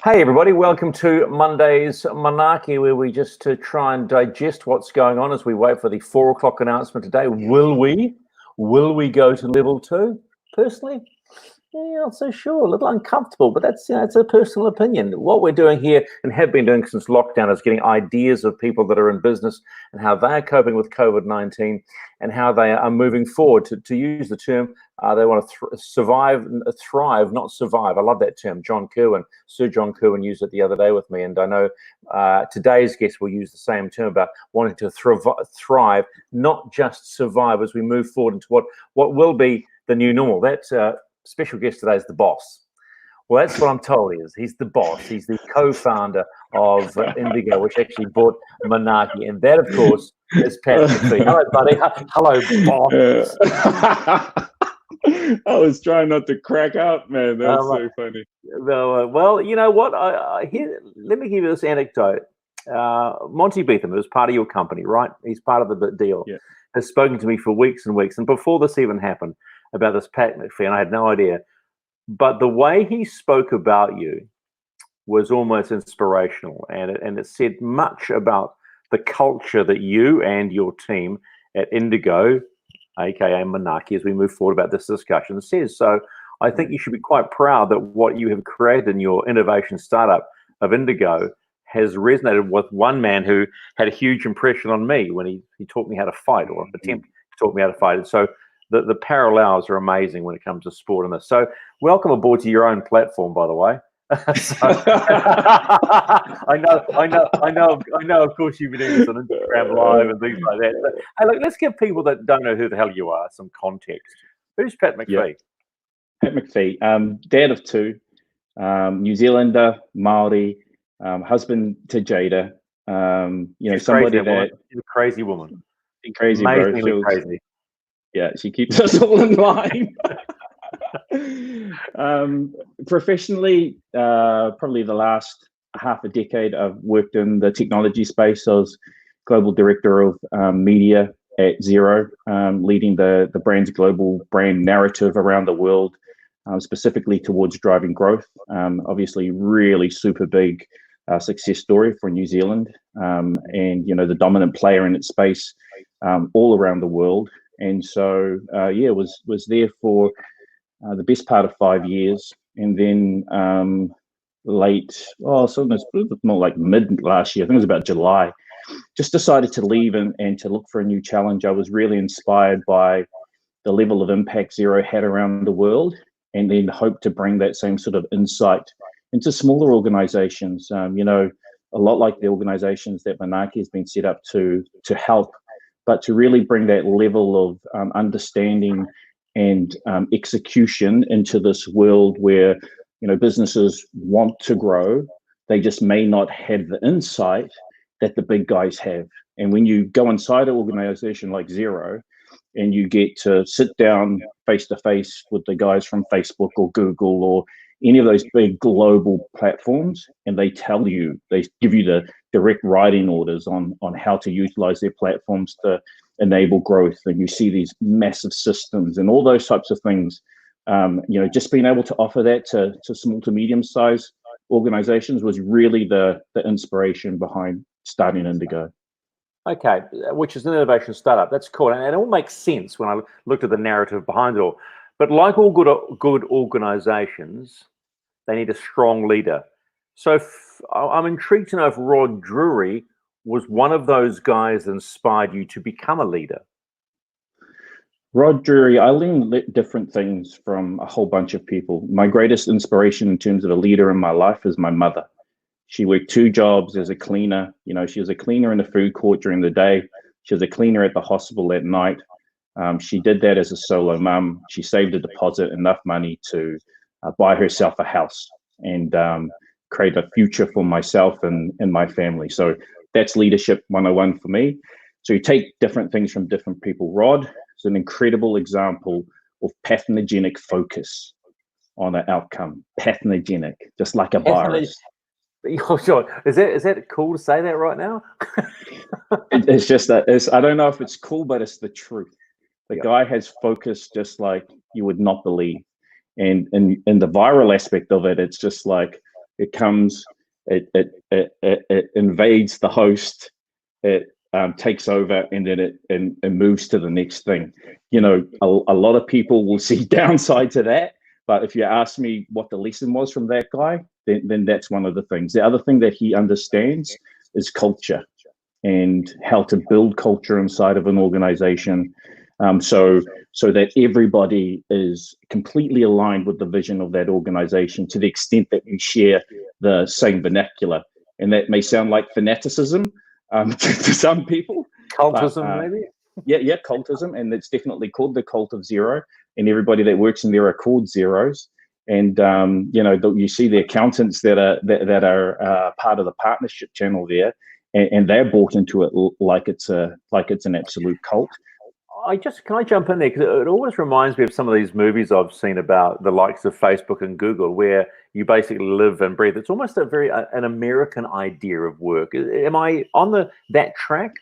Hey everybody, welcome to Monday's Manaaki, where we just try and digest what's going on as we wait for the 4 o'clock announcement today. Will we go to level 2? Personally, not so sure, a little uncomfortable, but that's it's a personal opinion. What we're doing here and have been doing since lockdown is getting ideas of people that are in business and how they are coping with COVID-19 and how they are moving forward. To use the term, they want to thrive, not survive. I love that term. Sir John Kerwin used it the other day with me, and I know today's guest will use the same term about wanting to thrive, not just survive, as we move forward into what will be the new normal. That special guest today is the boss. Well, that's what I'm told. He's the boss. He's the co-founder of Indigo, which actually bought Manaaki, and that, of course, is Pat MacFie. Hello, buddy. Hello, boss. I was trying not to crack up, man. That's so funny. Well, you know what? Let me give you this anecdote. Monty Beetham, who's part of your company, right? He's part of the deal. Yeah. Has spoken to me for weeks and weeks, and before this even happened, about this Pat MacFie, and I had no idea. But the way he spoke about you was almost inspirational, and it said much about the culture that you and your team at Indigo, aka Manaaki, as we move forward about this discussion, says. So I think you should be quite proud that what you have created in your innovation startup of Indigo has resonated with one man who had a huge impression on me when he taught me how to fight, or attempted to taught me how to fight. And so the parallels are amazing when it comes to sport and this. So welcome aboard to your own platform, by the way. I know. Of course, you've been doing this on Instagram Live and things like that. So, hey, look, let's give people that don't know who the hell you are some context. Who's Pat MacFie? Yep. Pat MacFie, dad of 2, New Zealander, Maori, husband to Jada. She's somebody she's a crazy woman. Crazy, amazingly bro. Crazy. Yeah, she keeps us all in line. Professionally, probably the last half a decade, I've worked in the technology space. I was global director of media at Xero, leading the brand's global brand narrative around the world, specifically towards driving growth. Obviously, really super big success story for New Zealand, and the dominant player in its space all around the world. And so, was there for the best part of 5 years, and then more like mid last year, I think it was about July, just decided to leave and to look for a new challenge. I was really inspired by the level of impact Xero had around the world, and then hoped to bring that same sort of insight into smaller organizations, a lot like the organizations that Manaaki has been set up to help, but to really bring that level of understanding and execution into this world where businesses want to grow. They just may not have the insight that the big guys have. And when you go inside an organization like Xero and you get to sit down face to face with the guys from Facebook or Google or any of those big global platforms, and they give you the direct writing orders on how to utilize their platforms to enable growth, and you see these massive systems and all those types of things, just being able to offer that to small to medium sized organizations was really the inspiration behind starting Indigo. Okay, which is an innovation startup. That's cool, and it all makes sense when I looked at the narrative behind it all. But like all good organizations, they need a strong leader. So I'm intrigued to know if Rod Drury was one of those guys that inspired you to become a leader. Rod Drury, I learned different things from a whole bunch of people. My greatest inspiration in terms of a leader in my life is my mother. She worked 2 jobs as a cleaner. She was a cleaner in the food court during the day. She was a cleaner at the hospital at night. She did that as a solo mum. She saved a deposit, enough money to buy herself a house and create a future for myself and my family. So that's leadership 101 for me. So you take different things from different people. Rod is an incredible example of pathogenic focus on an outcome. Pathogenic, just like a virus. Oh, sure. Is that cool to say that right now? It's just that I don't know if it's cool, but it's the truth. The guy has focus just like you would not believe. And in the viral aspect of it, it's just like it comes, it invades the host, it takes over, and then it moves to the next thing. You know, a lot of people will see downside to that, but if you ask me what the lesson was from that guy, then that's one of the things. The other thing that he understands is culture and how to build culture inside of an organization, so that everybody is completely aligned with the vision of that organization to the extent that we share the same vernacular. And that may sound like fanaticism to some people. Cultism, but, maybe? Yeah, cultism. And it's definitely called the cult of zero. And everybody that works in there are called zeros. And you know, you see the accountants that are part of the partnership channel there, and they're bought into it like it's an absolute cult. Can I jump in there? Because it always reminds me of some of these movies I've seen about the likes of Facebook and Google, where you basically live and breathe. It's almost an American idea of work. Am I on that track?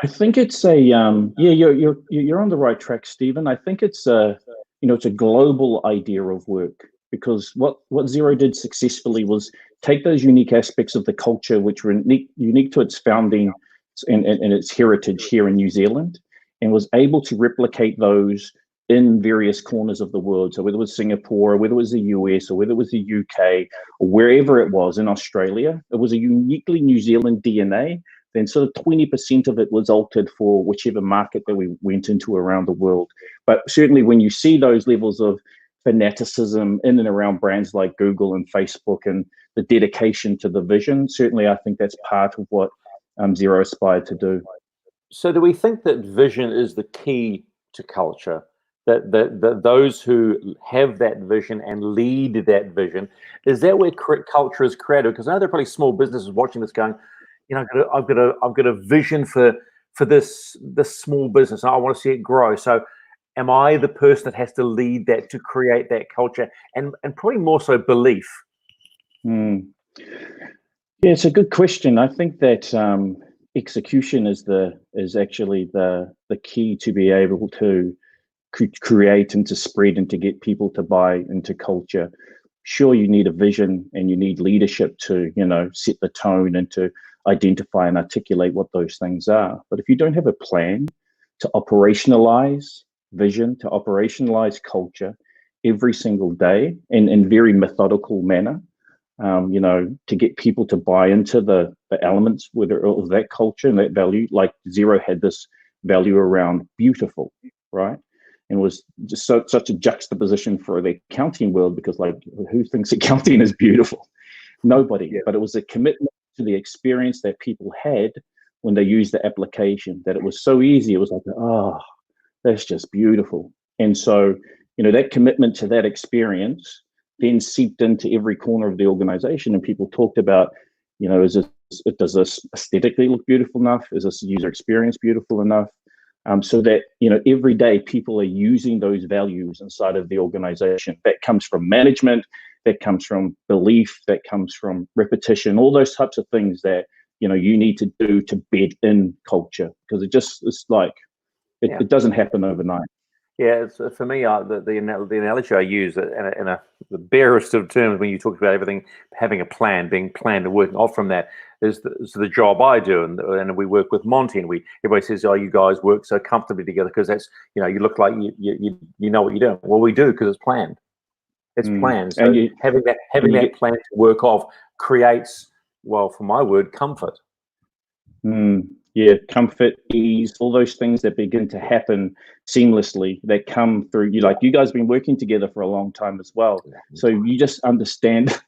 I think it's a you're on the right track, Stephen. I think it's it's a global idea of work, because what Xero did successfully was take those unique aspects of the culture which were unique to its founding and its heritage here in New Zealand, and was able to replicate those in various corners of the world. So whether it was Singapore, or whether it was the US, or whether it was the UK, or wherever it was in Australia, it was a uniquely New Zealand DNA. Then sort of 20% of it was altered for whichever market that we went into around the world. But certainly when you see those levels of fanaticism in and around brands like Google and Facebook, and the dedication to the vision, certainly I think that's part of what Xero aspired to do. So do we think that vision is the key to culture? That those who have that vision and lead that vision, is that where culture is created? Because I know there are probably small businesses watching this going, you know, I've got a vision for this small business. I want to see it grow. So am I the person that has to lead that to create that culture, and probably more so belief? Yeah, it's a good question. I think that execution is actually the key to be able to create and to spread and to get people to buy into culture. Sure, you need a vision and you need leadership to, you know, set the tone and to identify and articulate what those things are. But if you don't have a plan to operationalize vision, to operationalize culture every single day in very methodical manner, you know, to get people to buy into the elements of that culture and that value. Like Xero had this value around beautiful, right? And was just such a juxtaposition for the accounting world, because like, who thinks accounting is beautiful? Nobody. Yeah. But it was a commitment to the experience that people had when they used the application, that it was so easy. It was like, oh, that's just beautiful. And so, you know, that commitment to that experience then seeped into every corner of the organization. And people talked about, you know, does this aesthetically look beautiful enough? Is this user experience beautiful enough? So that, you know, every day people are using those values inside of the organization. That comes from management, that comes from belief, that comes from repetition, all those types of things that, you know, you need to do to bed in culture, because it's like, it doesn't happen overnight. Yeah, it's, for me, the analogy I use in the barest of terms, when you talk about everything having a plan, being planned and working off from that, is the job I do, and we work with Monty, and everybody says, oh, you guys work so comfortably together because that's, you know, you look like you know what you're doing. Well, we do, because it's planned. It's planned. So having that plan to work off creates, well, for my word, comfort. Yeah, comfort, ease, all those things that begin to happen seamlessly, that come through you. Like, you guys have been working together for a long time as well. So you just understand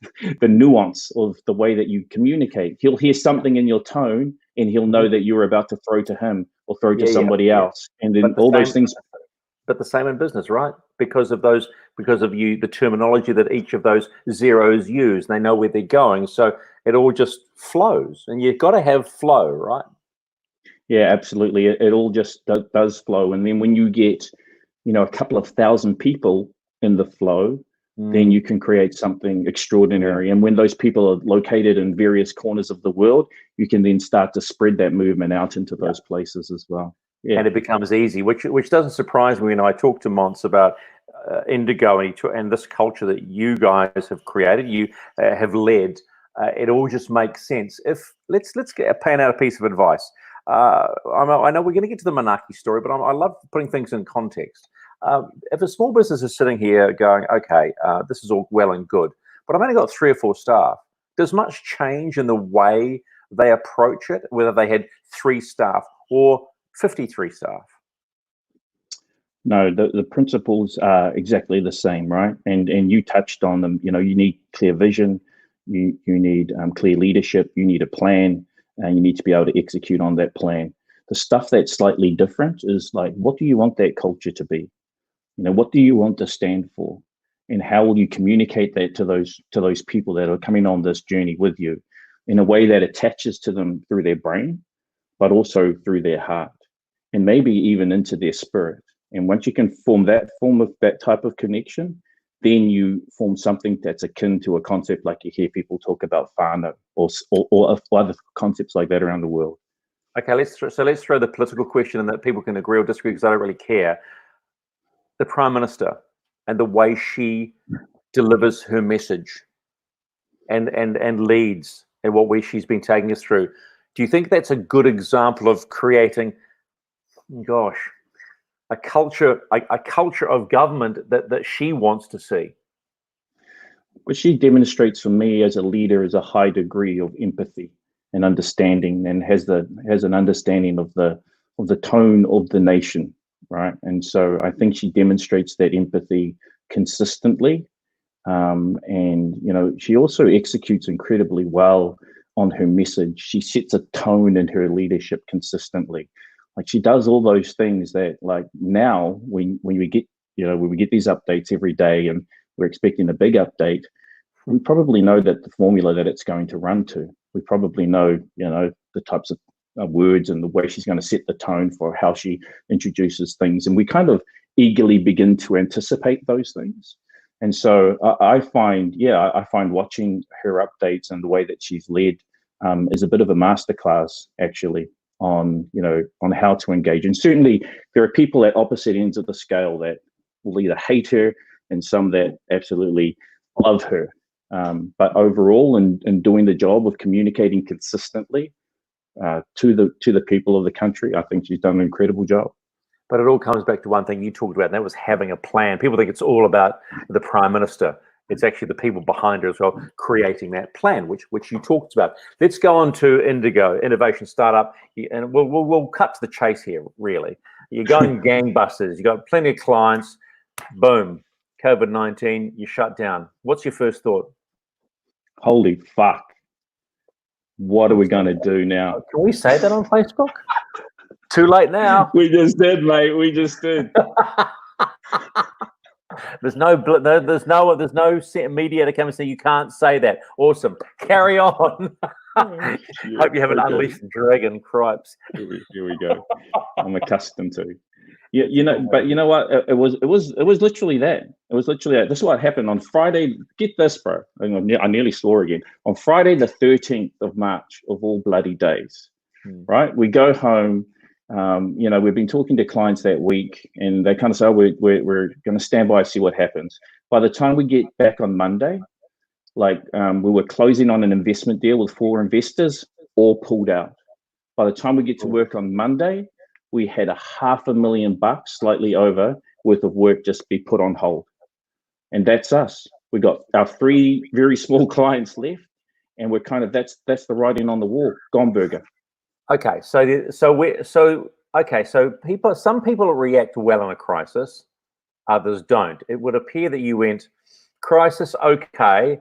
the nuance of the way that you communicate. He'll hear something in your tone and he'll know that you're about to throw to him or throw to somebody else. And then those things. But the same in business, right? Because of the terminology that each of those zeros use, they know where they're going. So it all just flows, and you've got to have flow, right? Yeah, absolutely. It all just does flow. And then when you get, you know, a couple of thousand people in the flow, then you can create something extraordinary. And when those people are located in various corners of the world, you can then start to spread that movement out into those places as well. Yeah. And it becomes easy, which doesn't surprise me when I talk to Mons about Indigo and this culture that you guys have created, you have led, it all just makes sense. If let's pan out a piece of advice. I know we're going to get to the Manaaki story, but I love putting things in context. If a small business is sitting here going, okay, this is all well and good, but I've only got 3 or 4 staff, does much change in the way they approach it, whether they had 3 staff or 53 staff? No, the principles are exactly the same, right? And you touched on them. You know, you need clear vision, you need clear leadership, you need a plan, and you need to be able to execute on that plan. The stuff that's slightly different is like, what do you want that culture to be? You know, what do you want to stand for? And how will you communicate that to those people that are coming on this journey with you in a way that attaches to them through their brain, but also through their heart, and maybe even into their spirit. And once you can form that type of connection, then you form something that's akin to a concept like you hear people talk about whānau or other concepts like that around the world. Okay, let's throw the political question in that people can agree or disagree, because I don't really care. The Prime Minister and the way she delivers her message and leads and what she's been taking us through. Do you think that's a good example of creating, gosh, a culture of government that she wants to see? What she demonstrates for me as a leader is a high degree of empathy and understanding, and has an understanding of the tone of the nation, right? And so I think she demonstrates that empathy consistently. And you know, she also executes incredibly well on her message. She sets a tone in her leadership consistently. Like, she does all those things that, like, now when we get these updates every day and we're expecting a big update, we probably know that the formula that it's going to run to. We probably know, you know, the types of words and the way she's going to set the tone for how she introduces things. And we kind of eagerly begin to anticipate those things. And so I find watching her updates and the way that she's led is a bit of a masterclass, actually, on how to engage. And certainly there are people at opposite ends of the scale that will either hate her and some that absolutely love her. But overall, in doing the job of communicating consistently to the people of the country, I think she's done an incredible job. But it all comes back to one thing you talked about, and that was having a plan. People think it's all about the Prime Minister. It's actually the people behind her as well, creating that plan, which you talked about. Let's go on to Indigo, innovation startup, and we'll cut to the chase here, really. You're going gangbusters. You got plenty of clients. Boom, COVID-19, you shut down. What's your first thought? Holy fuck. What are we going to do now? Can we say that on Facebook? Too late now. We just did, mate. We just did. There's no media to come and say you can't say that. Awesome. Carry on. Yeah, hope you haven't unleashed the dragon, cripes. Here we go. I'm accustomed to. Yeah, you know, but you know what? It was literally that. It was literally that. This is what happened on Friday. Get this, bro. I nearly swore again. On Friday, the 13th of March, of all bloody days, right? We go home. You know, we've been talking to clients that week, and they kind of say, oh, we're going to stand by and see what happens. By the time we get back on Monday, like we were closing on an investment deal with 4 investors, all pulled out. By the time we get to work on Monday, we had $500,000, slightly over, worth of work just be put on hold. And that's us. We got our 3 very small clients left, and we're kind of, that's the writing on the wall. Gone burger. Okay, some people react well in a crisis, others don't. It would appear that you went, crisis, okay,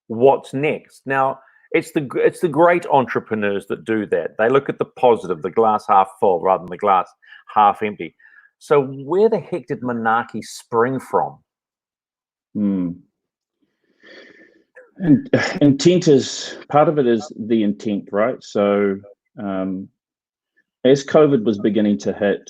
what's next? Now, it's the great entrepreneurs that do that. They look at the positive, the glass half full rather than the glass half empty. So where the heck did Manaaki spring from? And intent is part of it, is the intent, right? So as COVID was beginning to hit,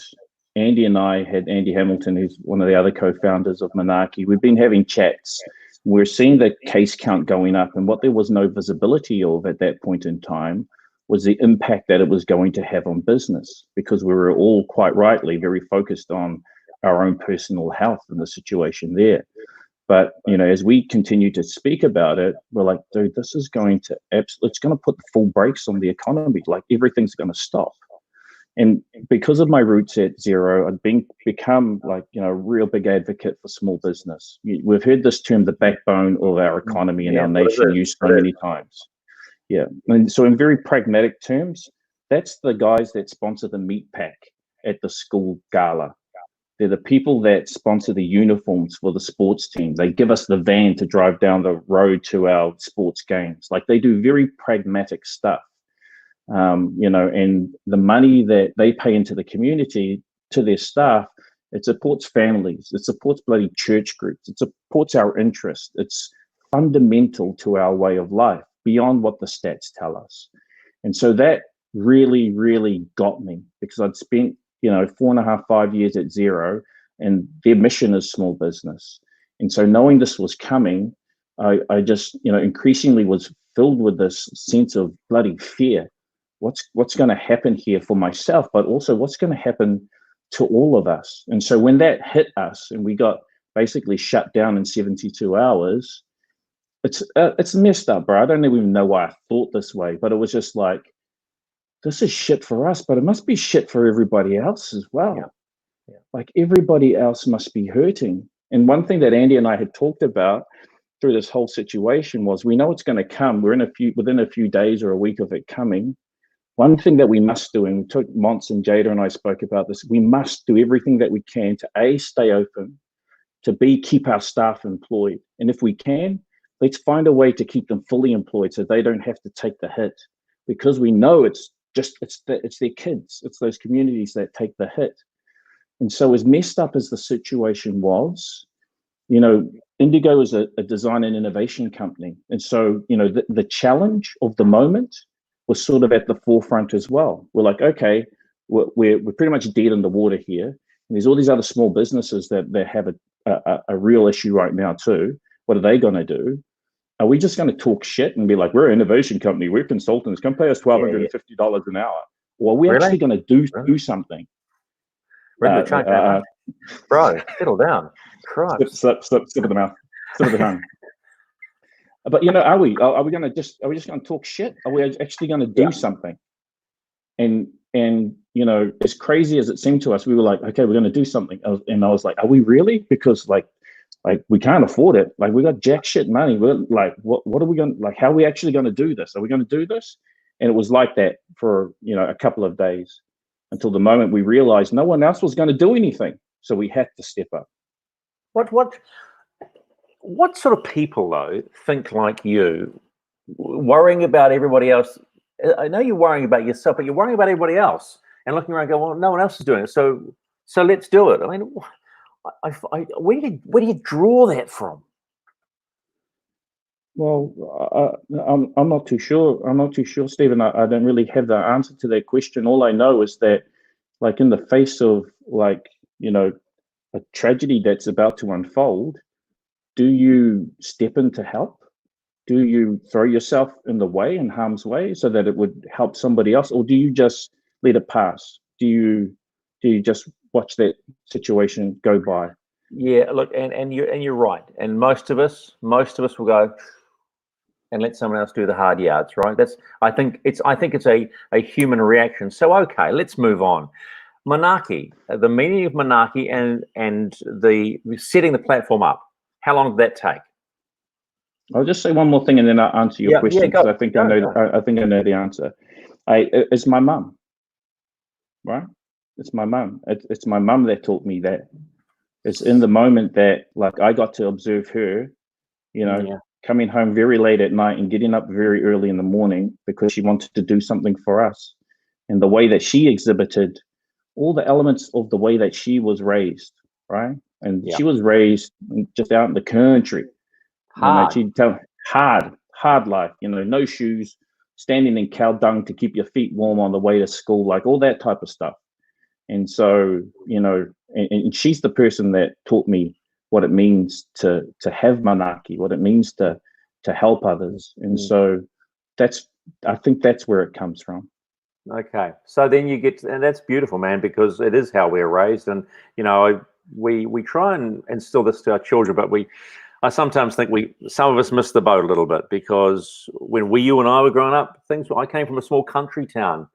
Andy and I had Andy Hamilton, who's one of the other co-founders of Manaaki. We've been having chats. We're seeing the case count going up, and what there was no visibility of at that point in time was the impact that it was going to have on business, because we were all, quite rightly, very focused on our own personal health and the situation there. But, you know, as we continue to speak about it, we're like, dude, this is going to it's going to put the full brakes on the economy. Like everything's going to stop. And because of my roots at Xero, I've become like, you know, a real big advocate for small business. We've heard this term, the backbone of our economy and our nation, used so many times. Yeah. And so in very pragmatic terms, that's the guys that sponsor the meat pack at the school gala. They're the people that sponsor the uniforms for the sports team. They give us the van to drive down the road to our sports games. Like they do very pragmatic stuff. You know, and the money that they pay into the community to their staff, it supports families, it supports bloody church groups, it supports our interests. It's fundamental to our way of life beyond what the stats tell us. And so that really, really got me, because I'd spent, you know, 4.5, 5 years at Xero, and their mission is small business. And so knowing this was coming, I just, you know, increasingly was filled with this sense of bloody fear. What's going to happen here for myself, but also what's going to happen to all of us? And so when that hit us and we got basically shut down in 72 hours, it's messed up, bro. I don't even know why I thought this way, but it was just like, this is shit for us, but it must be shit for everybody else as well. Yeah. Like everybody else must be hurting. And one thing that Andy and I had talked about through this whole situation was, we know it's going to come. We're within a few days or a week of it coming. One thing that we must do, and Mons and Jada and I spoke about this, we must do everything that we can to A, stay open, to B, keep our staff employed. And if we can, let's find a way to keep them fully employed so they don't have to take the hit, because we know it's their kids, it's those communities that take the hit. And so as messed up as the situation was, you know, Indigo is a design and innovation company. And so, you know, the challenge of the moment was sort of at the forefront as well. We're like, okay, we're pretty much dead in the water here. And there's all these other small businesses that have a real issue right now too. What are they going to do? Are we just going to talk shit and be like, we're an innovation company, we're consultants, come pay us $1,250 an hour? Or are we actually going to do something? Bro, settle down. Christ. Slip of the mouth. Slip of the tongue. But you know, are we just going to talk shit? Are we actually going to do something? And you know, as crazy as it seemed to us, we were like, okay, we're going to do something. And I was like, are we really? Because like we can't afford it. Like we got jack shit money. We're like, what are we going to, like, how are we actually going to do this? Are we going to do this? And it was like that for, you know, a couple of days, until the moment we realized no one else was going to do anything. So we had to step up. What sort of people, though, think like you, worrying about everybody else? I know you're worrying about yourself, but you're worrying about everybody else and looking around and go, well, no one else is doing it, so let's do it. I mean, where do you draw that from? Well, I'm not too sure. I'm not too sure, Stephen. I don't really have the answer to that question. All I know is that, like, in the face of, like, you know, a tragedy that's about to unfold, do you step in to help? Do you throw yourself in the way, in harm's way, so that it would help somebody else, or do you just let it pass? Do you just watch that situation go by? Yeah, look, and you're right. And most of us will go and let someone else do the hard yards, right? I think it's a human reaction. So okay, let's move on. Manaaki, the meaning of Manaaki and the setting the platform up. How long did that take? I'll just say one more thing and then I'll answer your question, because I think I know the answer. It's my mum, right? It's my mum. It's my mum that taught me that. It's in the moment that, like, I got to observe her, you know, coming home very late at night and getting up very early in the morning because she wanted to do something for us. And the way that she exhibited all the elements of the way that she was raised, right? And she was raised just out in the country. Hard. She'd tell hard life, you know, no shoes, standing in cow dung to keep your feet warm on the way to school, like all that type of stuff. And so, you know, and she's the person that taught me what it means to have Manaaki, what it means to help others. And so I think that's where it comes from. Okay, so then you get, and that's beautiful, man, because it is how we're raised. And, you know, we try and instill this to our children, but I sometimes think some of us miss the boat a little bit, because when you and I were growing up, I came from a small country town.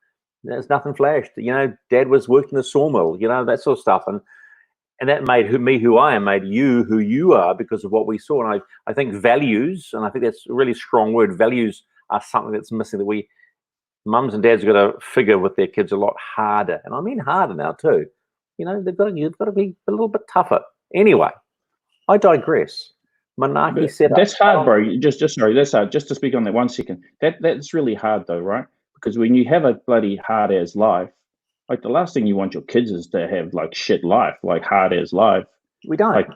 There's nothing flashed. Dad was working the sawmill, that sort of stuff. And that made me who I am, made you who you are, because of what we saw. And I think values, and I think that's a really strong word, values are something that's missing, that mums and dads have got to figure with their kids a lot harder. And I mean harder now too. You've got to be a little bit tougher. Anyway, I digress. Manaaki set up. That's hard, bro. Sorry, that's hard. Just to speak on that 1 second. That's really hard though, right? Because when you have a bloody hard as life, like the last thing you want your kids is to have like shit life, like hard as life. We don't. Like,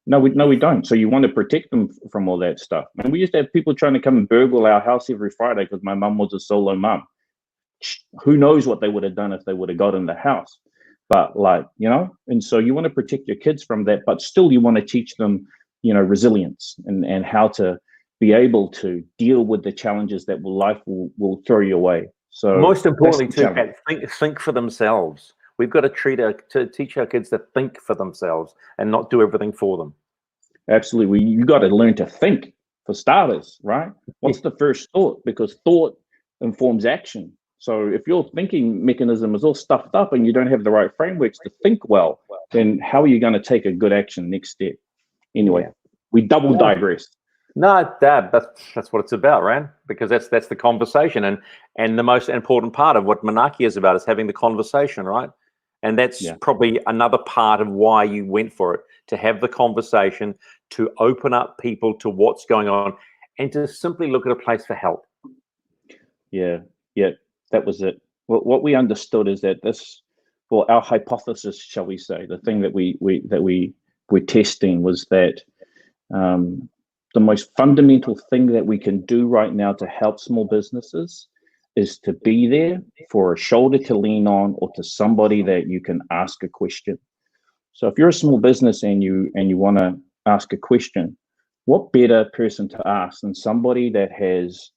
no, we don't. So you want to protect them from all that stuff. And we used to have people trying to come and burgle our house every Friday because my mum was a solo mum. Who knows what they would have done if they would have got in the house. But and so you want to protect your kids from that, but still you want to teach them, resilience and how to be able to deal with the challenges that life will throw you away. So most importantly too, Pat, think for themselves. We've got to teach our kids to think for themselves and not do everything for them. Absolutely. You got to learn to think, for starters, right? What's the first thought? Because thought informs action. So if your thinking mechanism is all stuffed up and you don't have the right frameworks to think well, then how are you going to take a good action next step? Anyway, we double digress. No, that's what it's about, Ran, because that's the conversation, and the most important part of what Manaaki is about is having the conversation, right? And that's probably another part of why you went for it, to have the conversation, to open up people to what's going on, and to simply look at a place for help. Yeah, that was it. Well, what we understood is that our hypothesis, shall we say, the thing that we were testing was that the most fundamental thing that we can do right now to help small businesses is to be there for a shoulder to lean on, or to somebody that you can ask a question. So if you're a small business and you want to ask a question, what better person to ask than somebody that has,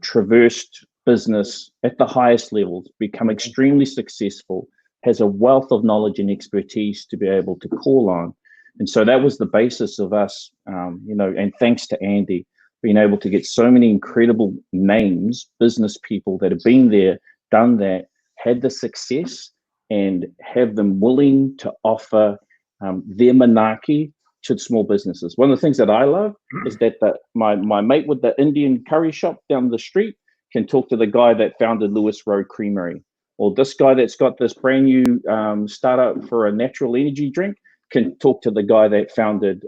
traversed business at the highest levels, become extremely successful, has a wealth of knowledge and expertise to be able to call on. And so that was the basis of us, and thanks to Andy, being able to get so many incredible names, business people that have been there, done that, had the success, and have them willing to offer their Manaaki to small businesses. One of the things that I love is that my mate with the Indian curry shop down the street can talk to the guy that founded Lewis Road Creamery, or this guy that's got this brand new startup for a natural energy drink can talk to the guy that founded,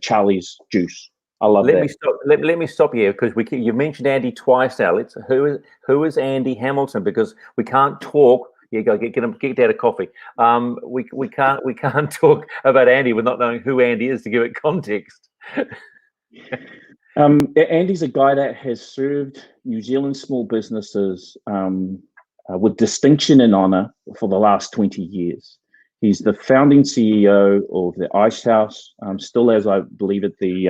Charlie's Juice. I love that. Let me stop here, because you mentioned Andy twice now. Who is Andy Hamilton? Because we can't talk. Yeah, go get Dad a coffee. We can't talk about Andy with not knowing who Andy is, to give it context. Andy's a guy that has served New Zealand small businesses with distinction and honor for the last 20 years. He's the founding CEO of the Ice House, still, as I believe it, the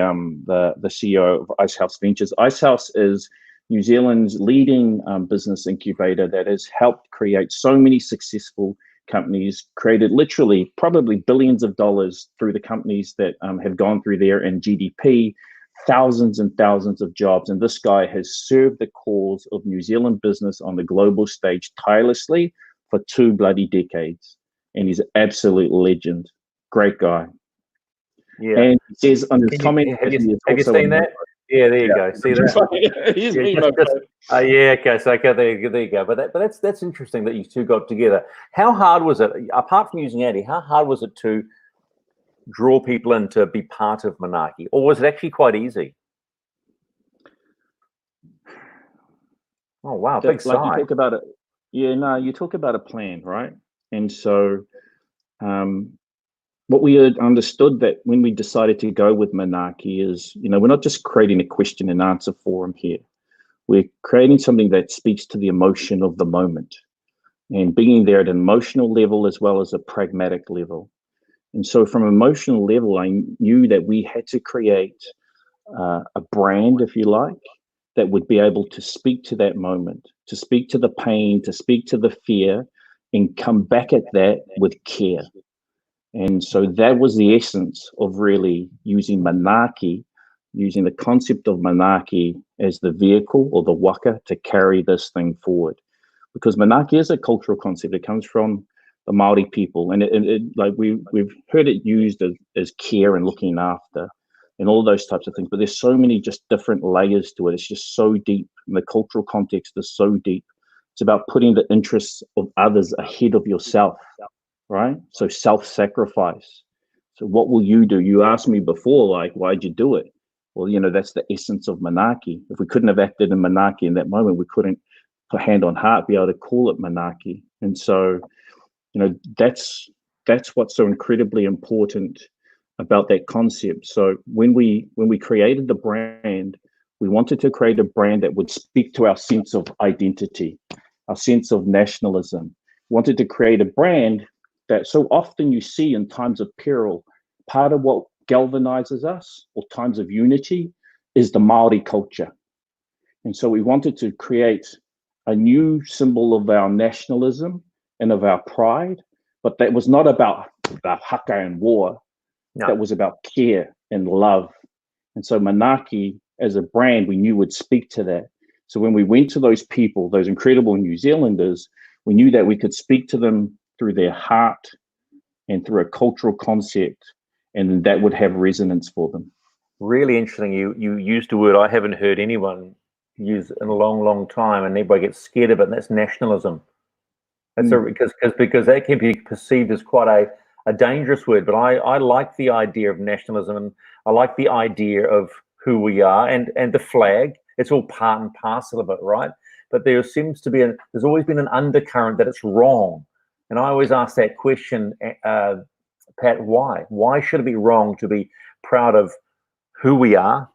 CEO of Ice House Ventures. Ice House is New Zealand's leading business incubator that has helped create so many successful companies, created literally probably billions of dollars through the companies that have gone through there in GDP, thousands and thousands of jobs. And this guy has served the cause of New Zealand business on the global stage tirelessly for 2 bloody decades. And he's an absolute legend. Great guy. Yeah. And he says on his comment, have you seen that? Yeah, there you go. See that? Okay. There you go. But that's interesting that you two got together. How hard was it, apart from using Andy? How hard was it to draw people in to be part of Manaaki, or was it actually quite easy? Oh wow, big sigh. You talk about it. Yeah, no, you talk about a plan, right? And so what we had understood that when we decided to go with Manaaki is, we're not just creating a question and answer forum here. We're creating something that speaks to the emotion of the moment, and being there at an emotional level as well as a pragmatic level. And so from an emotional level, I knew that we had to create a brand, if you like, that would be able to speak to that moment, to speak to the pain, to speak to the fear, and come back at that with care. And so that was the essence of really using Manaaki, using the concept of Manaaki as the vehicle or the waka to carry this thing forward. Because Manaaki is a cultural concept. It comes from the Maori people, and it like we've heard it used as care and looking after, and all those types of things. But there's so many just different layers to it. It's just so deep, and the cultural context is so deep. It's about putting the interests of others ahead of yourself, right? So self-sacrifice. So what will you do? You asked me before, like, why'd you do it? Well, that's the essence of Manaaki. If we couldn't have acted in Manaaki in that moment, we couldn't put hand on heart be able to call it Manaaki. And so, that's what's so incredibly important about that concept. So when we created the brand, we wanted to create a brand that would speak to our sense of identity, our sense of nationalism. We wanted to create a brand that so often you see in times of peril. Part of what galvanizes us, or times of unity, is the Maori culture. And so we wanted to create a new symbol of our nationalism and of our pride, but that was not about haka and war. No. That was about care and love. And so Manaaki, as a brand, we knew would speak to that. So when we went to those people, those incredible New Zealanders, we knew that we could speak to them through their heart and through a cultural concept, and that would have resonance for them. Really interesting. You used a word I haven't heard anyone use in a long, long time, and everybody gets scared of it, and that's nationalism. That's because that can be perceived as quite a dangerous word, but I like the idea of nationalism, and I like the idea of who we are, and the flag. It's all part and parcel of it, right? But there seems to be there's always been an undercurrent that it's wrong, and I always ask that question, Pat, why? Why should it be wrong to be proud of who we are,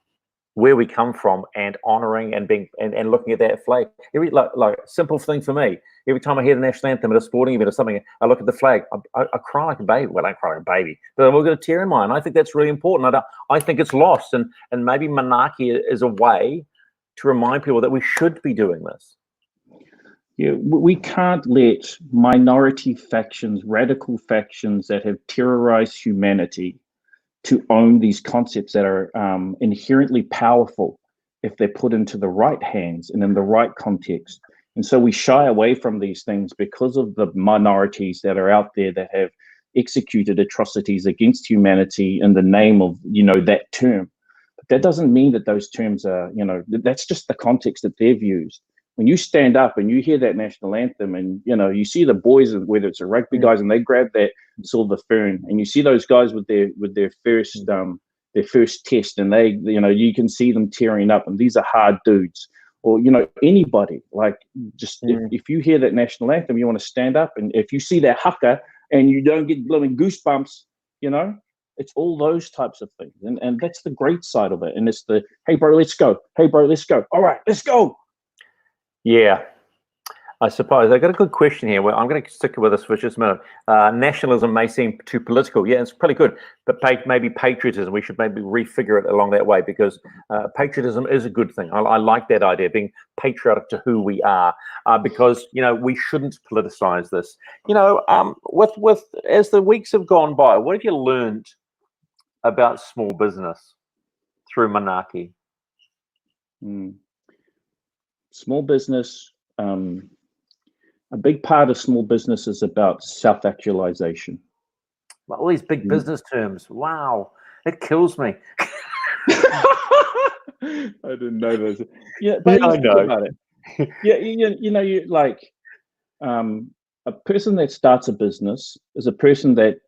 where we come from, and honoring and being and looking at that flag? Every like simple thing for me. Every time I hear the national anthem at a sporting event or something, I look at the flag. I cry like a baby. Well, I don't cry like a baby, but we've got a tear in my eye. And I think that's really important. I think it's lost, and maybe Manaaki is a way to remind people that we should be doing this. Yeah, we can't let minority factions, radical factions that have terrorized humanity to own these concepts that are inherently powerful if they're put into the right hands and in the right context. And so we shy away from these things because of the minorities that are out there that have executed atrocities against humanity in the name of, that term. But that doesn't mean that those terms are, that's just the context that they've used. When you stand up and you hear that national anthem, and you see the boys, whether it's the rugby guys, and they grab that silver fern, and you see those guys with their first test, and they, you can see them tearing up, and these are hard dudes. Or anybody, like, just if you hear that national anthem, you want to stand up, and if you see that haka and you don't get blowing goosebumps, it's all those types of things, and that's the great side of it. And it's the, hey bro, let's go. Hey bro, let's go. All right, let's go. Yeah, I suppose I got a good question here. Well, I'm going to stick with this for just a minute. Nationalism may seem too political. Yeah, it's pretty good, but maybe patriotism. We should maybe refigure it along that way, because patriotism is a good thing. I like that idea, being patriotic to who we are, because we shouldn't politicize this. With as the weeks have gone by, what have you learned about small business through Manaaki? Small business, a big part of small business is about self-actualization. Well, all these big business terms, wow, it kills me. I didn't know those. Yeah, but I know about it. Yeah, you like a person that starts a business is a person that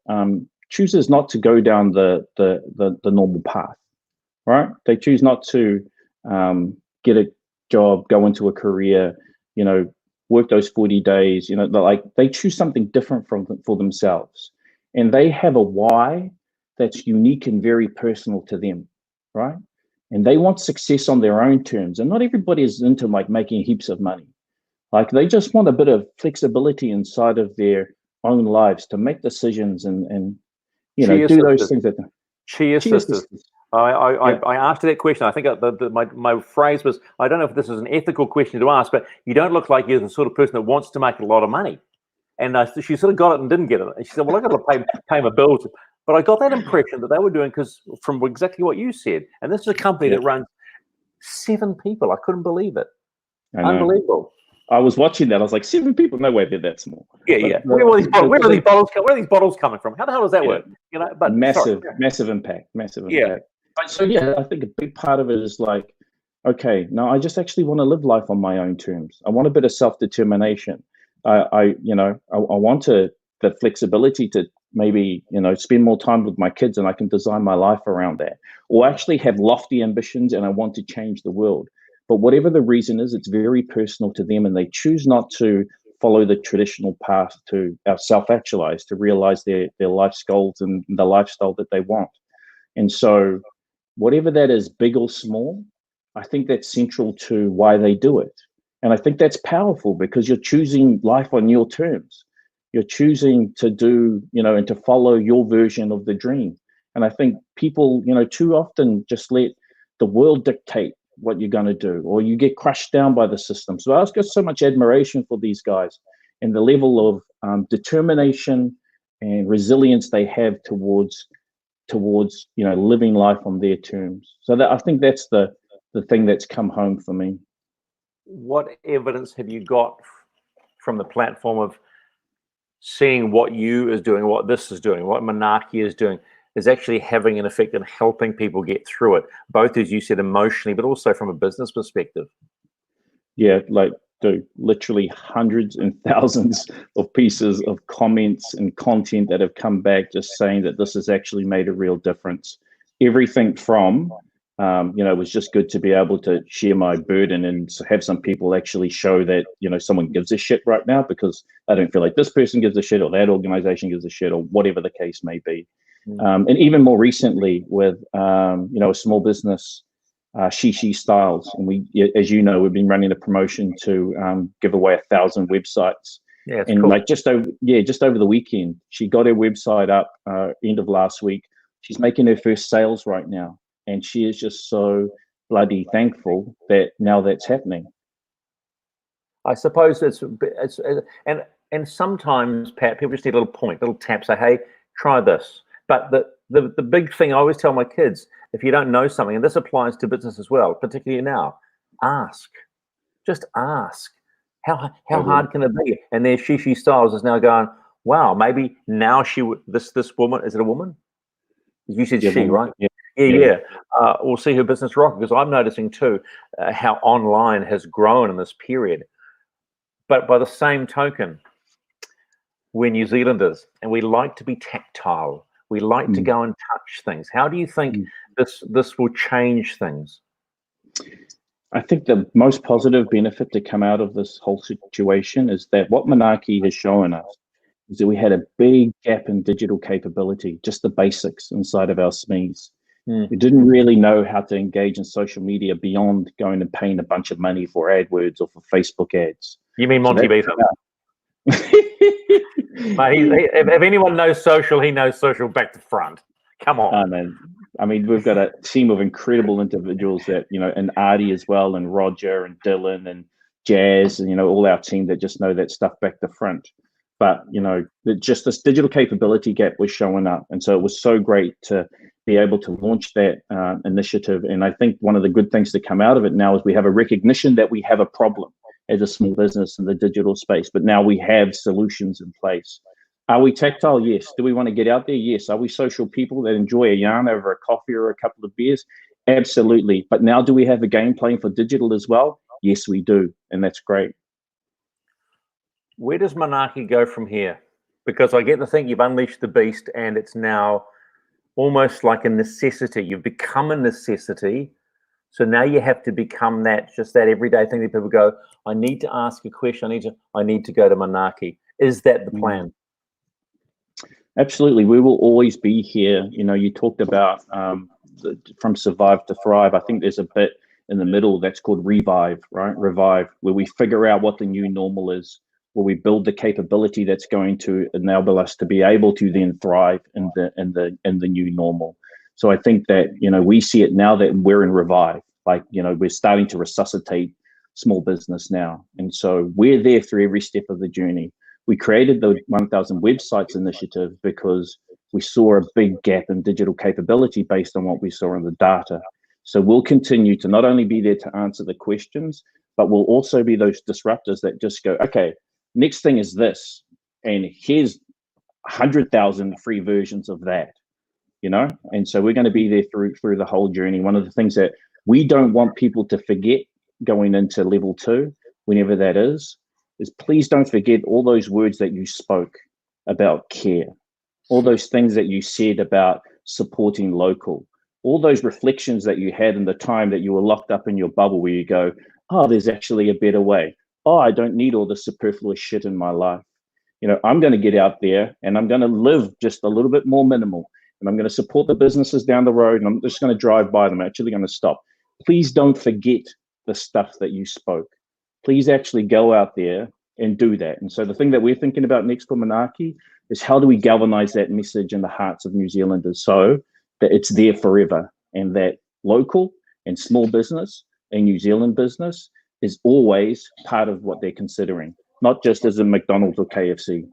chooses not to go down the normal path, right? They choose not to get a job, go into a career, work those 40 days, they choose something different for themselves. And they have a why that's unique and very personal to them, right? And they want success on their own terms. And not everybody is into making heaps of money. Like, they just want a bit of flexibility inside of their own lives to make decisions and do those things. Cheer sisters. I asked that question. I think my phrase was, I don't know if this is an ethical question to ask, but you don't look like you're the sort of person that wants to make a lot of money. And she sort of got it and didn't get it. And she said, well, I got to pay my bills. But I got that impression that they were doing, because from exactly what you said, and this is a company that runs 7 people. I couldn't believe it. Unbelievable. I was watching that. I was like, 7 people? No way they're that small. Yeah. Where are these bottles coming from? How the hell does that work? You know, but massive impact. Yeah. So I think a big part of it is like, okay, no, I just actually want to live life on my own terms. I want a bit of self-determination. I want the flexibility to maybe, spend more time with my kids, and I can design my life around that, or actually have lofty ambitions and I want to change the world. But whatever the reason is, it's very personal to them, and they choose not to follow the traditional path to self-actualize, to realize their life's goals and the lifestyle that they want. And so whatever that is, big or small, I think that's central to why they do it. And I think that's powerful, because you're choosing life on your terms. You're choosing to do, and to follow your version of the dream. And I think people, too often just let the world dictate what you're going to do, or you get crushed down by the system. So I've got so much admiration for these guys and the level of determination and resilience they have towards living life on their terms. So I think that's the thing that's come home for me. What evidence have you got from the platform of seeing what you is doing, what this is doing, what Manaaki is doing, is actually having an effect in helping people get through it, both, as you said, emotionally, but also from a business perspective? Yeah, literally hundreds and thousands of pieces of comments and content that have come back just saying that this has actually made a real difference. Everything from, it was just good to be able to share my burden and have some people actually show that, someone gives a shit right now, because I don't feel like this person gives a shit, or that organization gives a shit, or whatever the case may be. And even more recently with, a small business, She Styles. And we, as you know, we've been running a promotion to give away 1,000 websites. Yeah, and cool. just over the weekend, she got her website up end of last week. She's making her first sales right now. And she is just so bloody thankful that now that's happening. I suppose and sometimes, Pat, people just need a little tap, say, hey, try this. But the big thing I always tell my kids, if you don't know something, and this applies to business as well, particularly now, ask. Just ask. How hard can it be? And there's She Styles is now going, wow, maybe now this woman, is it a woman? You said she, right? Yeah. We'll see her business rock, because I'm noticing too how online has grown in this period. But by the same token, we're New Zealanders and we like to be tactile. We like to go and touch things. How do you think this will change things? I think the most positive benefit to come out of this whole situation is that what Manaaki has shown us is that we had a big gap in digital capability, just the basics inside of our SMEs. We didn't really know how to engage in social media beyond going and paying a bunch of money for AdWords or for Facebook ads. You mean Monty Beatham? If anyone knows social, he knows social back to front. Come on. Oh, man. I mean, we've got a team of incredible individuals that, and Artie as well, and Roger and Dylan and Jazz, and, all our team that just know that stuff back to front. But, just this digital capability gap was showing up. And so it was so great to be able to launch that initiative. And I think one of the good things to come out of it now is we have a recognition that we have a problem as a small business in the digital space, but now we have solutions in place. Are we tactile? Yes. Do we want to get out there? Yes. Are we social people that enjoy a yarn over a coffee or a couple of beers? Absolutely. But now, do we have a game plan for digital as well? Yes, we do. And that's great. Where does Manaaki go from here? Because I get to think you've unleashed the beast and it's now almost like a necessity. You've become a necessity. So now you have to become that everyday thing that people go, I need to ask a question. I need to go to Manaaki. Is that the plan? Absolutely. We will always be here. You talked about from survive to thrive. I think there's a bit in the middle that's called revive, right? Revive, where we figure out what the new normal is, where we build the capability that's going to enable us to be able to then thrive in the new normal. So I think that, we see it now that we're in revive, we're starting to resuscitate small business now. And so we're there through every step of the journey. We created the 1,000 websites initiative because we saw a big gap in digital capability based on what we saw in the data. So we'll continue to not only be there to answer the questions, but we'll also be those disruptors that just go, okay, next thing is this, and here's 100,000 free versions of that, you know? And so we're going to be there through the whole journey. One of the things that we don't want people to forget going into level 2, whenever that is please don't forget all those words that you spoke about care, all those things that you said about supporting local, all those reflections that you had in the time that you were locked up in your bubble where you go, oh, there's actually a better way. Oh, I don't need all the superfluous shit in my life. You know, I'm going to get out there and I'm going to live just a little bit more minimal, and I'm going to support the businesses down the road, and I'm just going to drive by them. I'm actually going to stop. Please don't forget the stuff that you spoke. Please actually go out there and do that. And so the thing that we're thinking about next for Manaaki is how do we galvanize that message in the hearts of New Zealanders so that it's there forever, and that local and small business and New Zealand business is always part of what they're considering, not just as a McDonald's or KFC.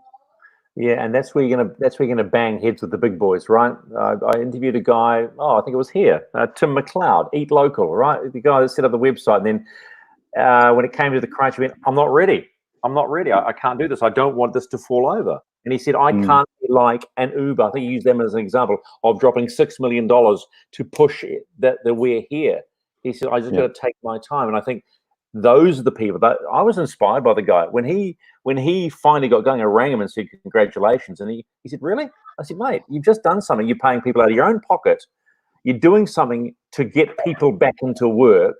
Yeah, and that's where you're gonna bang heads with the big boys, right? I interviewed a guy. I think it was here, Tim McLeod, Eat Local, right? The guy that set up the website. And then when it came to the crunch, he went, "I'm not ready. I can't do this. I don't want this to fall over." And he said, "I can't be like an Uber." I think he used them as an example of dropping $6 million to push it, that we're here. He said, "I just got to take my time." And I think those are the people that I was inspired by. The guy, when he finally got going, I rang him and said, "Congratulations." And he said, "Really?" I said, "Mate, you've just done something. You're paying people out of your own pocket. You're doing something to get people back into work."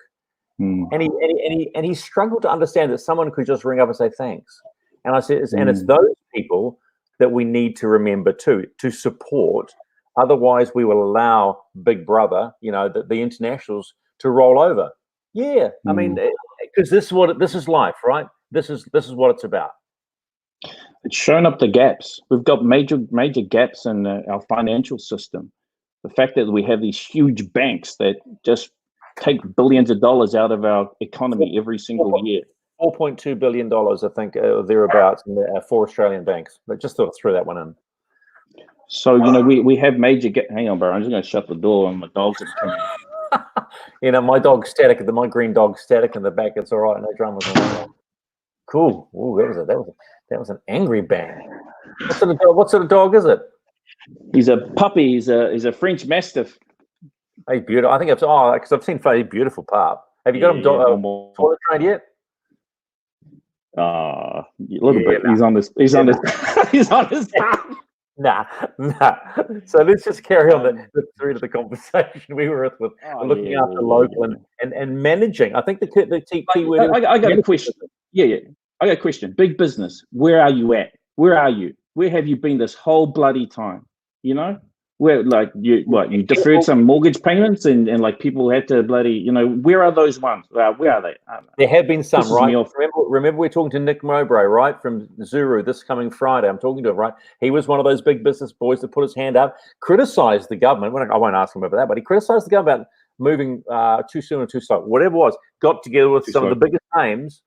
And he struggled to understand that someone could just ring up and say thanks. And I said, and it's those people that we need to remember too, to support. Otherwise, we will allow Big Brother, you know, the internationals, to roll over. Yeah, I mean, because this is life, right? This is what it's about. It's shown up the gaps. We've got major gaps in our financial system. The fact that we have these huge banks that just take billions of dollars out of our economy every single year. $4.2 billion, I think, thereabouts, in the 4 Australian banks. But just thought I'd throw that one in. So, you know, we have major hang on, bro. I'm just going to shut the door and my dogs are coming. You know, my dog's static. My green dog's static in the back. It's all right. No dramas on that. Cool. Oh, that was an angry bang. What sort of dog is it? He's a puppy. He's a French Mastiff. Hey, beautiful. I think because I've seen a beautiful pup. Have you got him toilet trained yet? A little bit. Nah. He's on this. He's on his path. Nah. So let's just carry on the thread of the conversation we were with looking after local and managing. I think the key word. I got a question. Yeah. I got a question. Big business. Where are you at? Where are you? Where have you been this whole bloody time? You know, where like you deferred some mortgage payments and like people had to bloody, you know, where are those ones? Where are they? There have been some, right? Remember we're talking to Nick Mowbray, right, from Zuru this coming Friday. I'm talking to him, right? He was one of those big business boys that put his hand up, criticized the government. I won't ask him about that, but he criticized the government about moving too soon or too slow, whatever it was. Got together with some of the biggest names,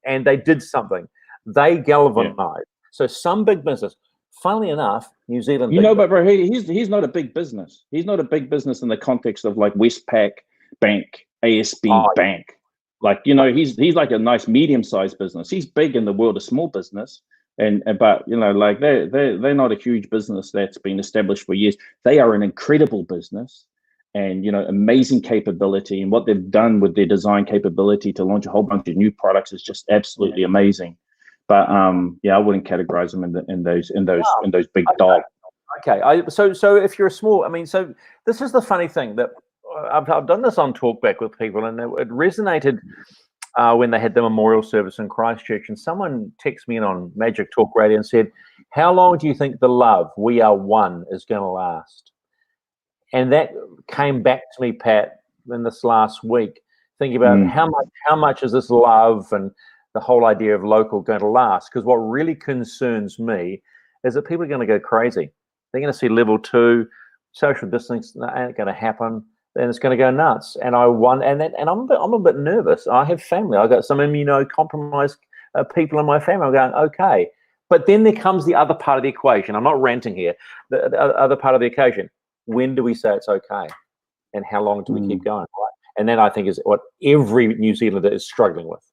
and they did something. They galvanized. Yeah. So some big business. Funnily enough, New Zealand. You know, but bro, he's not a big business. He's not a big business in the context of like Westpac Bank, ASB Bank. Like, you know, he's like a nice medium-sized business. He's big in the world of small business, but you know, like they're not a huge business that's been established for years. They are an incredible business, and you know, amazing capability, and what they've done with their design capability to launch a whole bunch of new products is just absolutely amazing. But I wouldn't categorize them in those big dogs. Okay, so if you're a small, I mean, so this is the funny thing that I've done this on Talkback with people, and it resonated when they had the memorial service in Christchurch, and someone texted me in on Magic Talk Radio and said, "How long do you think the love We Are One is going to last?" And that came back to me, Pat, in this last week, thinking about how much is this love and the whole idea of local going to last? Because what really concerns me is that people are going to go crazy. They're going to see level 2, social distancing ain't going to happen, and it's going to go nuts. And I'm a bit nervous. I have family. I've got some immunocompromised people in my family. I'm going, okay, But then there comes the other part of the equation. I'm not ranting here. The other part of the equation. When do we say it's okay? And how long do we keep going? Right? And then I think is what every New Zealander is struggling with.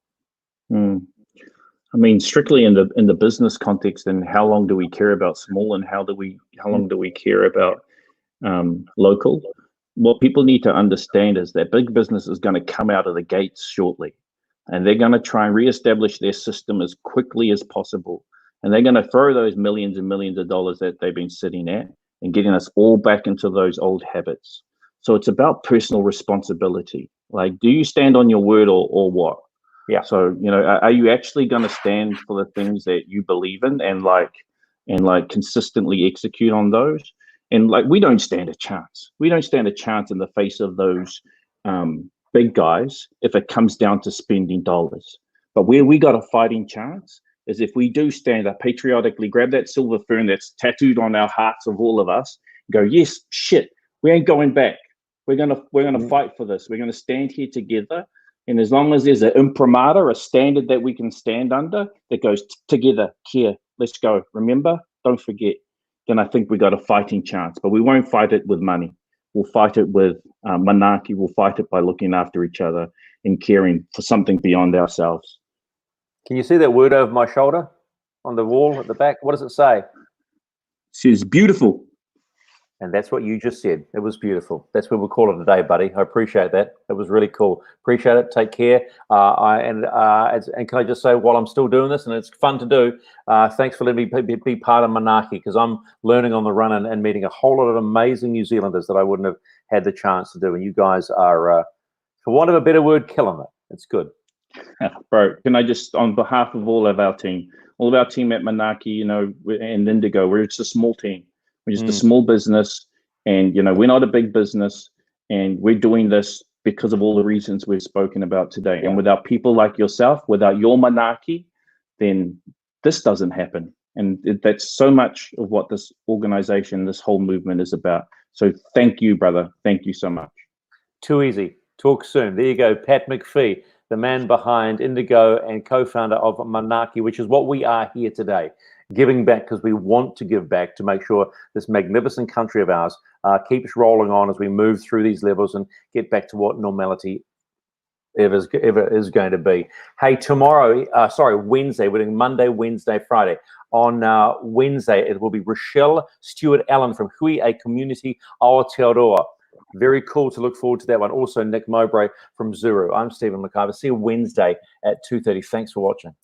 I mean, strictly in the business context, and how long do we care about small, and how long do we care about local? What people need to understand is that big business is going to come out of the gates shortly, and they're going to try and reestablish their system as quickly as possible, and they're going to throw those millions and millions of dollars that they've been sitting at and getting us all back into those old habits. So it's about personal responsibility. Like, do you stand on your word or what? Yeah. So, you know, are you actually going to stand for the things that you believe in and consistently execute on those? And like, we don't stand a chance. We don't stand a chance in the face of those big guys if it comes down to spending dollars. But where we got a fighting chance is if we do stand up patriotically, grab that silver fern that's tattooed on our hearts of all of us, go, yes, shit, we ain't going back. We're gonna fight for this. We're gonna stand here together. And as long as there's an imprimatur, a standard that we can stand under that goes together, here, let's go. Remember, don't forget. Then I think we got a fighting chance. But we won't fight it with money. We'll fight it with Manaaki. We'll fight it by looking after each other and caring for something beyond ourselves. Can you see that word over my shoulder on the wall at the back? What does it say? It says beautiful. And that's what you just said. It was beautiful. That's what we'll call it today, buddy. I appreciate that. It was really cool. Appreciate it. Take care. And can I just say, while I'm still doing this, and it's fun to do, thanks for letting me be part of Manaaki, because I'm learning on the run and meeting a whole lot of amazing New Zealanders that I wouldn't have had the chance to do. And you guys are, for want of a better word, killing it. It's good. Bro, can I just, on behalf of all of our team at Manaaki, you know, and Indigo, we're just a small team. We're just a small business, and you know, we're not a big business, and we're doing this because of all the reasons we've spoken about today. And without people like yourself, without your Manaaki, then this doesn't happen. And that's so much of what this organization, this whole movement is about. So thank you, brother. Thank you so much. Too easy. Talk soon. There you go, Pat MacFie, the man behind Indigo and co-founder of Manaaki, which is what we are here today. Giving back because we want to give back to make sure this magnificent country of ours keeps rolling on as we move through these levels and get back to what normality ever is going to be. Hey, Wednesday, we're doing Monday, Wednesday, Friday. On Wednesday, it will be Rochelle Stewart-Allen from Hui A Community Aotearoa. Very cool to look forward to that one. Also, Nick Mowbray from Zuru. I'm Stephen McIver. See you Wednesday at 2:30. Thanks for watching.